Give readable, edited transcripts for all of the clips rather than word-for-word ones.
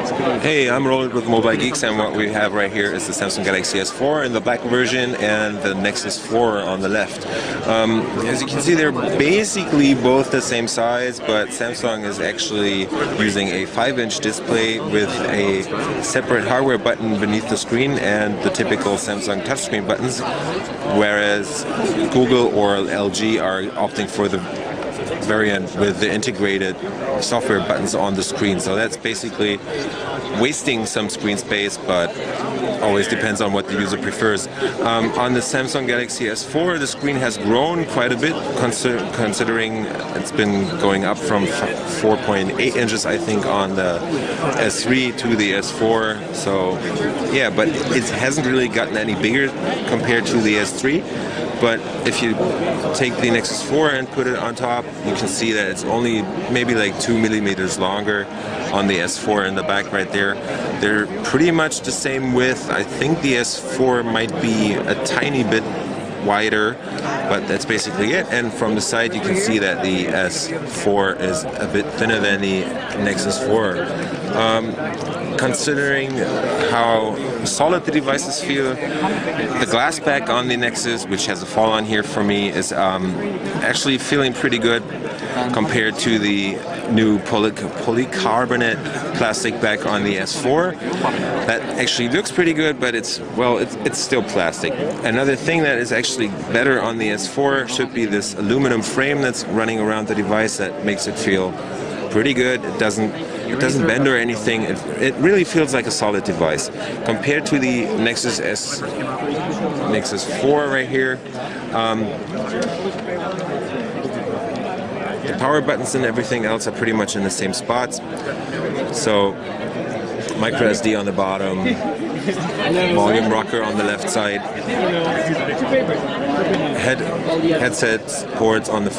Hey, I'm Roland with Mobile Geeks, and what we have right here is the Samsung Galaxy S4 in the black version and the Nexus 4 on the left. As you can see, they're basically both the same size, but Samsung is actually using a 5-inch display with a separate hardware button beneath the screen and the typical Samsung touchscreen buttons, whereas Google or LG are opting for the variant with the integrated software buttons on the screen. So that's basically wasting some screen space, but always depends on what the user prefers. On the Samsung Galaxy S4, the screen has grown quite a bit, considering it's been going up from 4.8 inches, I think, on the S3 to the S4. So yeah, but it hasn't really gotten any bigger compared to the S3. But if you take the Nexus 4 and put it on top, you can see that it's only maybe like 2 millimeters longer on the S4 in the back right there. They're pretty much the same width. I think the S4 might be a tiny bit wider, but that's basically it. And from the side you can see that the S4 is a bit thinner than the Nexus 4. Considering how solid the devices feel, the glass back on the Nexus, which has a fall on here for me, is actually feeling pretty good compared to the new polycarbonate plastic back on the S4. That actually looks pretty good, but it's still plastic. Another thing that is actually better on the S4 should be this aluminum frame that's running around the device that makes it feel pretty good. It doesn't bend or anything. It really feels like a solid device compared to the Nexus 4 right here. The power buttons and everything else are pretty much in the same spots. So micro SD on the bottom, volume rocker on the left side, headset ports on the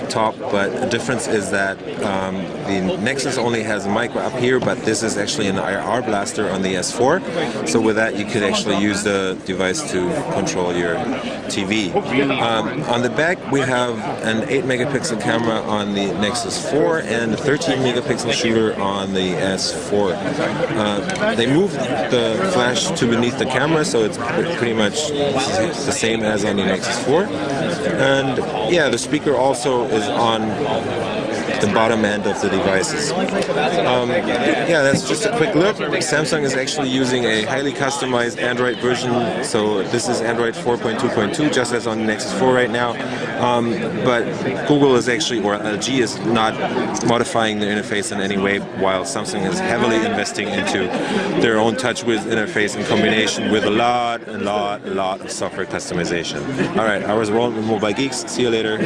top, but the difference is that the Nexus only has a mic up here, but this is actually an IR blaster on the S4. So with that you could actually use the device to control your TV. On the back we have an 8 megapixel camera on the Nexus 4 and a 13 megapixel shooter on the S4. They moved the flash to beneath the camera, so it's pretty much the same as on the Nexus 4. And yeah, the speaker also is on the bottom end of the devices. Yeah, that's just a quick look. Samsung is actually using a highly customized Android version, so this is Android 4.2.2, just as on the Nexus 4 right now. But Google is actually, or LG is not modifying the interface in any way, while Samsung is heavily investing into their own TouchWiz interface in combination with a lot of software customization. Alright, I was Roland with Mobile Geeks. See you later.